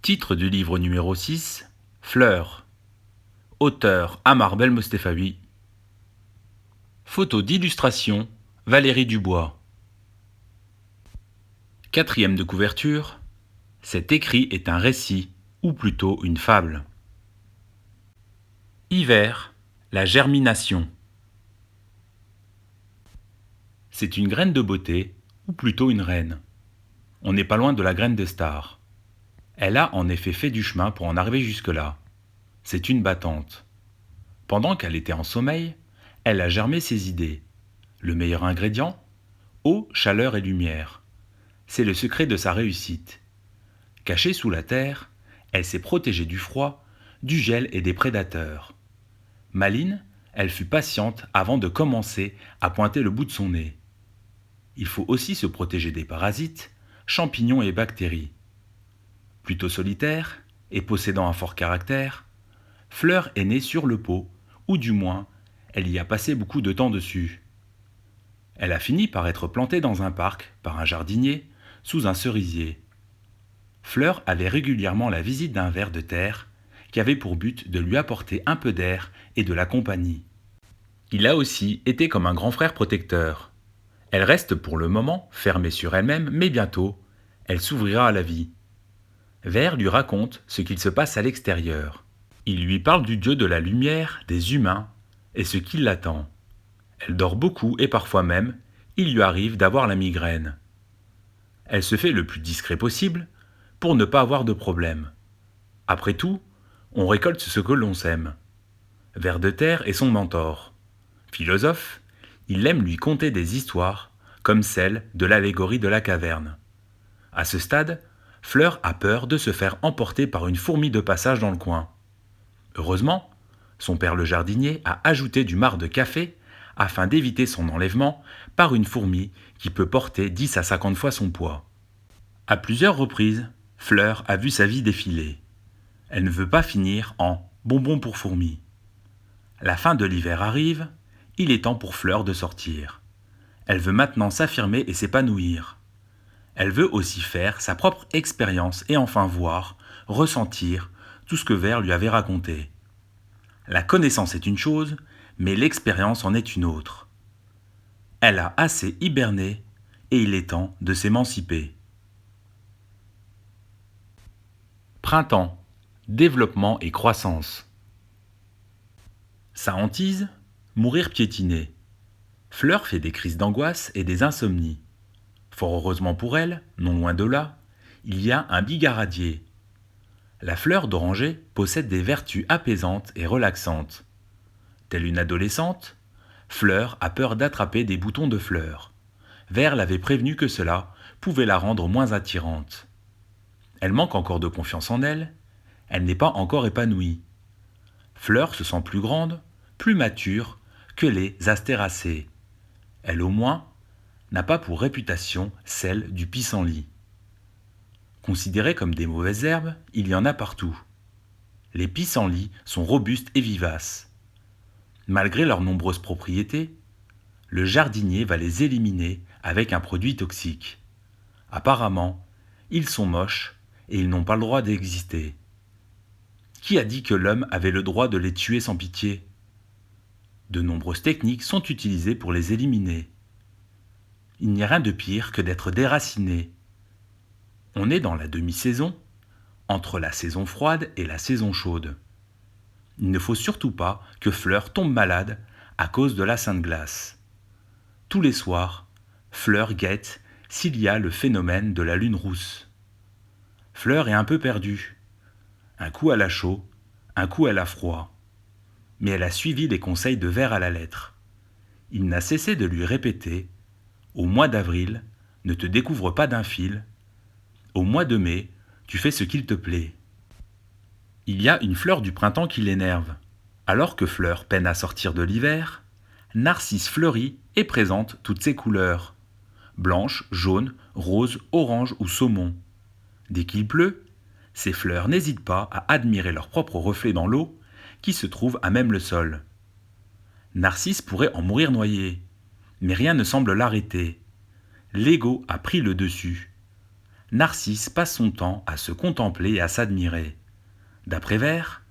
Titre du livre numéro 6, Fleurs. Auteur Amar Belmostefawi. Photo d'illustration, Valérie Dubois. Quatrième de couverture, cet écrit est un récit, ou plutôt une fable. Hiver, la germination. C'est une graine de beauté, ou plutôt une reine. On n'est pas loin de la graine de star. Elle a en effet fait du chemin pour en arriver jusque-là. C'est une battante. Pendant qu'elle était en sommeil, elle a germé ses idées. Le meilleur ingrédient ? Eau, chaleur et lumière. C'est le secret de sa réussite. Cachée sous la terre, elle s'est protégée du froid, du gel et des prédateurs. Maline, elle fut patiente avant de commencer à pointer le bout de son nez. Il faut aussi se protéger des parasites, champignons et bactéries. Plutôt solitaire et possédant un fort caractère, Fleur est née sur le pot, ou du moins, elle y a passé beaucoup de temps dessus. Elle a fini par être plantée dans un parc par un jardinier, sous un cerisier. Fleur avait régulièrement la visite d'un ver de terre, qui avait pour but de lui apporter un peu d'air et de la compagnie. Il a aussi été comme un grand frère protecteur. Elle reste pour le moment fermée sur elle-même, mais bientôt, elle s'ouvrira à la vie. Ver lui raconte ce qu'il se passe à l'extérieur. Il lui parle du dieu de la lumière, des humains, et ce qui l'attend. Elle dort beaucoup et parfois même, il lui arrive d'avoir la migraine. Elle se fait le plus discret possible pour ne pas avoir de problème. Après tout, on récolte ce que l'on sème. Ver de terre est son mentor. Philosophe, il aime lui conter des histoires comme celle de l'allégorie de la caverne. À ce stade, Fleur a peur de se faire emporter par une fourmi de passage dans le coin. Heureusement, son père le jardinier a ajouté du marc de café afin d'éviter son enlèvement par une fourmi qui peut porter 10 à 50 fois son poids. À plusieurs reprises, Fleur a vu sa vie défiler. Elle ne veut pas finir en bonbon pour fourmi. La fin de l'hiver arrive, il est temps pour Fleur de sortir. Elle veut maintenant s'affirmer et s'épanouir. Elle veut aussi faire sa propre expérience et enfin voir, ressentir tout ce que Ver lui avait raconté. La connaissance est une chose, mais l'expérience en est une autre. Elle a assez hiberné et il est temps de s'émanciper. Printemps, développement et croissance. Sa hantise ? Mourir piétinée. Fleur fait des crises d'angoisse et des insomnies. Fort heureusement pour elle, non loin de là, il y a un bigaradier. La fleur d'oranger possède des vertus apaisantes et relaxantes. Telle une adolescente, Fleur a peur d'attraper des boutons de fleurs. Ver l'avait prévenu que cela pouvait la rendre moins attirante. Elle manque encore de confiance en elle, elle n'est pas encore épanouie. Fleur se sent plus grande, plus mature que les astéracées. Elle au moins n'a pas pour réputation celle du pissenlit. Considérées comme des mauvaises herbes, il y en a partout. Les pissenlits sont robustes et vivaces. Malgré leurs nombreuses propriétés, le jardinier va les éliminer avec un produit toxique. Apparemment, ils sont moches et ils n'ont pas le droit d'exister. Qui a dit que l'homme avait le droit de les tuer sans pitié ? De nombreuses techniques sont utilisées pour les éliminer. Il n'y a rien de pire que d'être déraciné. On est dans la demi-saison, entre la saison froide et la saison chaude. Il ne faut surtout pas que Fleur tombe malade à cause de la Sainte Glace. Tous les soirs, Fleur guette s'il y a le phénomène de la lune rousse. Fleur est un peu perdue. Un coup elle a chaud, un coup elle a froid. Mais elle a suivi les conseils de Ver à la lettre. Il n'a cessé de lui répéter « Au mois d'avril, ne te découvre pas d'un fil. Au mois de mai, tu fais ce qu'il te plaît. » Il y a une fleur du printemps qui l'énerve. Alors que Fleur peine à sortir de l'hiver, Narcisse fleurit et présente toutes ses couleurs. Blanche, jaune, rose, orange ou saumon. Dès qu'il pleut, ces fleurs n'hésitent pas à admirer leur propre reflet dans l'eau qui se trouve à même le sol. Narcisse pourrait en mourir noyé, mais rien ne semble l'arrêter. L'ego a pris le dessus. Narcisse passe son temps à se contempler et à s'admirer. D'après Vers,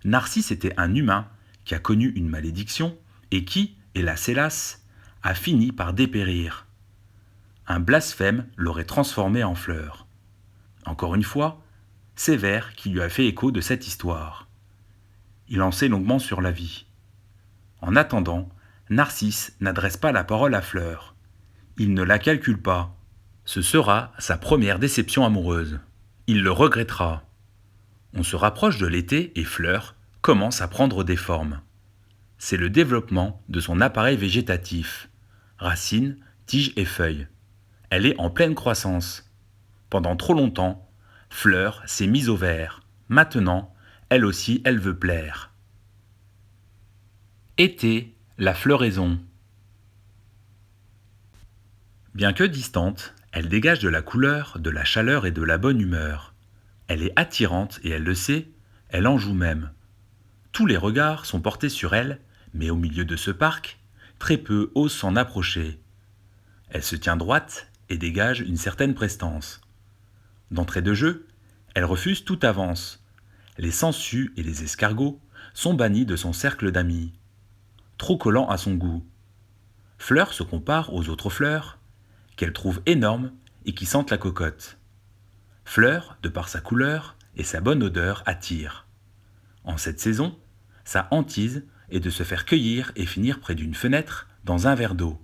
Narcisse était un humain qui a connu une malédiction et qui, hélas, a fini par dépérir. Un blasphème l'aurait transformé en fleur. Encore une fois, c'est Vers qui lui a fait écho de cette histoire. Il en sait longuement sur la vie. En attendant, Narcisse n'adresse pas la parole à Fleur. Il ne la calcule pas. Ce sera sa première déception amoureuse. Il le regrettera. On se rapproche de l'été et Fleur commence à prendre des formes. C'est le développement de son appareil végétatif. Racines, tiges et feuilles. Elle est en pleine croissance. Pendant trop longtemps, Fleur s'est mise au vert. Maintenant, elle aussi, elle veut plaire. Été, la floraison. Bien que distante, elle dégage de la couleur, de la chaleur et de la bonne humeur. Elle est attirante et elle le sait, elle en joue même. Tous les regards sont portés sur elle, mais au milieu de ce parc, très peu osent s'en approcher. Elle se tient droite et dégage une certaine prestance. D'entrée de jeu, elle refuse toute avance. Les sangsues et les escargots sont bannis de son cercle d'amis. Trop collants à son goût. Fleur se compare aux autres fleurs, qu'elle trouve énormes et qui sentent la cocotte. Fleur, de par sa couleur et sa bonne odeur, attire. En cette saison, sa hantise est de se faire cueillir et finir près d'une fenêtre dans un verre d'eau.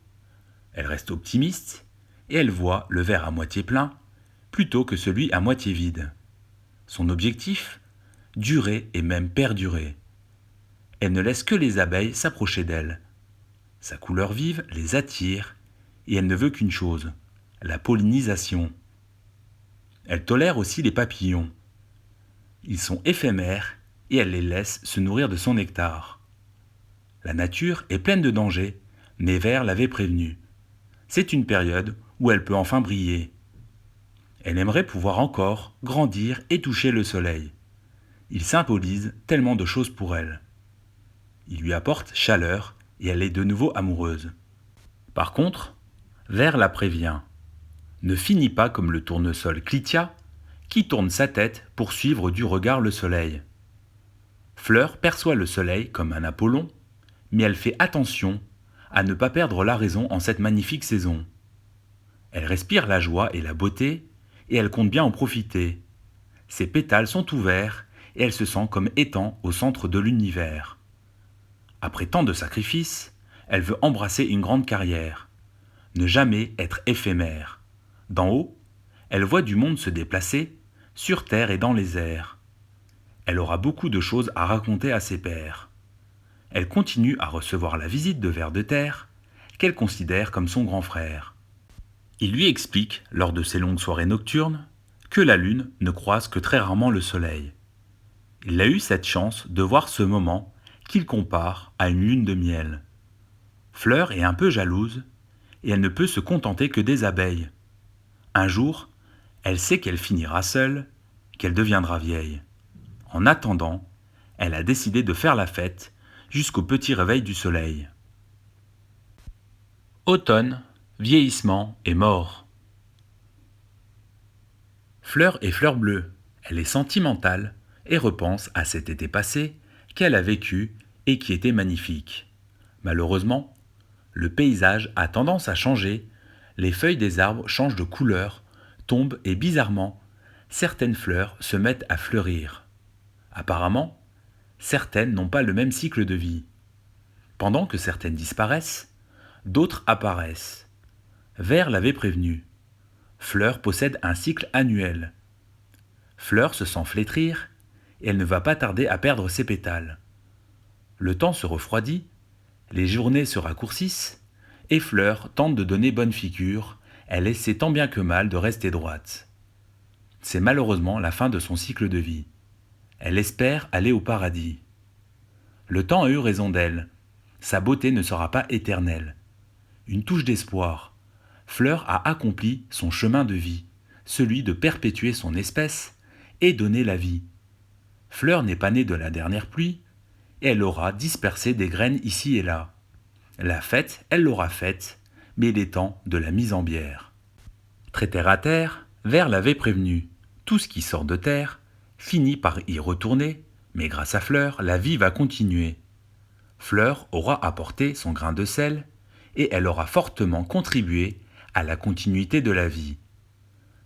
Elle reste optimiste et elle voit le verre à moitié plein plutôt que celui à moitié vide. Son objectif ? Durer et même perdurer. Elle ne laisse que les abeilles s'approcher d'elle. Sa couleur vive les attire et elle ne veut qu'une chose, la pollinisation. Elle tolère aussi les papillons. Ils sont éphémères et elle les laisse se nourrir de son nectar. La nature est pleine de dangers, mais Vers l'avait prévenue. C'est une période où elle peut enfin briller. Elle aimerait pouvoir encore grandir et toucher le soleil. Il symbolise tellement de choses pour elle. Il lui apporte chaleur et elle est de nouveau amoureuse. Par contre, Vers la prévient. Ne finis pas comme le tournesol Clytia, qui tourne sa tête pour suivre du regard le soleil. Fleur perçoit le soleil comme un Apollon, mais elle fait attention à ne pas perdre la raison en cette magnifique saison. Elle respire la joie et la beauté, et elle compte bien en profiter. Ses pétales sont ouverts, et elle se sent comme étant au centre de l'univers. Après tant de sacrifices, elle veut embrasser une grande carrière. Ne jamais être éphémère. D'en haut, elle voit du monde se déplacer, sur terre et dans les airs. Elle aura beaucoup de choses à raconter à ses pairs. Elle continue à recevoir la visite de Vers de terre, qu'elle considère comme son grand frère. Il lui explique, lors de ses longues soirées nocturnes, que la lune ne croise que très rarement le soleil. Il a eu cette chance de voir ce moment qu'il compare à une lune de miel. Fleur est un peu jalouse, et elle ne peut se contenter que des abeilles. Un jour, elle sait qu'elle finira seule, qu'elle deviendra vieille. En attendant, elle a décidé de faire la fête jusqu'au petit réveil du soleil. Automne, vieillissement et mort. Fleur est fleur bleue, elle est sentimentale et repense à cet été passé qu'elle a vécu et qui était magnifique. Malheureusement, le paysage a tendance à changer, les feuilles des arbres changent de couleur, tombent et bizarrement, certaines fleurs se mettent à fleurir. Apparemment, certaines n'ont pas le même cycle de vie. Pendant que certaines disparaissent, d'autres apparaissent. Vers l'avait prévenu. Fleur possède un cycle annuel. Fleur se sent flétrir et elle ne va pas tarder à perdre ses pétales. Le temps se refroidit, les journées se raccourcissent et Fleur tente de donner bonne figure, elle essaie tant bien que mal de rester droite. C'est malheureusement la fin de son cycle de vie. Elle espère aller au paradis. Le temps a eu raison d'elle. Sa beauté ne sera pas éternelle. Une touche d'espoir. Fleur a accompli son chemin de vie, celui de perpétuer son espèce et donner la vie. Fleur n'est pas née de la dernière pluie, et elle aura dispersé des graines ici et là. La fête, elle l'aura faite, mais il est temps de la mise en bière. Très terre à terre, Vert l'avait prévenu, tout ce qui sort de terre finit par y retourner, mais grâce à Fleur, la vie va continuer. Fleur aura apporté son grain de sel et elle aura fortement contribué à la continuité de la vie.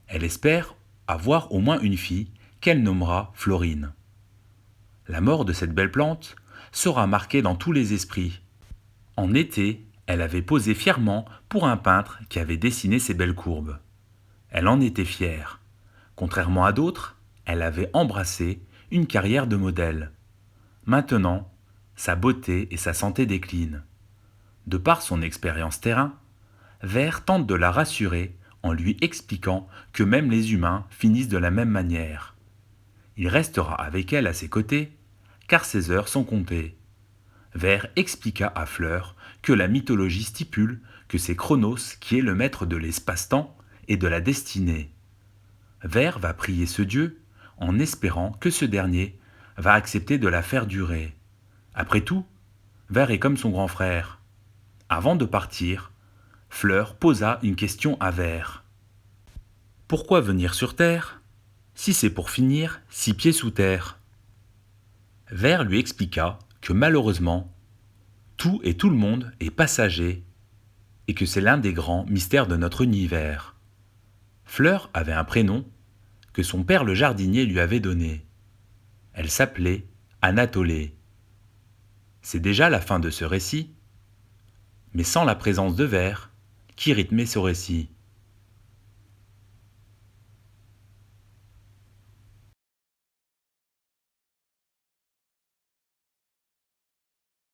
Elle espère avoir au moins une fille qu'elle nommera Florine. La mort de cette belle plante sera marquée dans tous les esprits. En été, elle avait posé fièrement pour un peintre qui avait dessiné ces belles courbes. Elle en était fière. Contrairement à d'autres, elle avait embrassé une carrière de modèle. Maintenant, sa beauté et sa santé déclinent. De par son expérience terrain, Vert tente de la rassurer en lui expliquant que même les humains finissent de la même manière. Il restera avec elle à ses côtés, car ses heures sont comptées. Vert expliqua à Fleur que la mythologie stipule que c'est Chronos qui est le maître de l'espace-temps et de la destinée. Vert va prier ce dieu en espérant que ce dernier va accepter de la faire durer. Après tout, Vert est comme son grand frère. Avant de partir, Fleur posa une question à Vert. Pourquoi venir sur Terre si c'est pour finir 6 pieds sous terre? Vert lui expliqua que malheureusement, tout et tout le monde est passager et que c'est l'un des grands mystères de notre univers. Fleur avait un prénom que son père le jardinier lui avait donné. Elle s'appelait Anatolée. C'est déjà la fin de ce récit, mais sans la présence de Vert qui rythmait ce récit.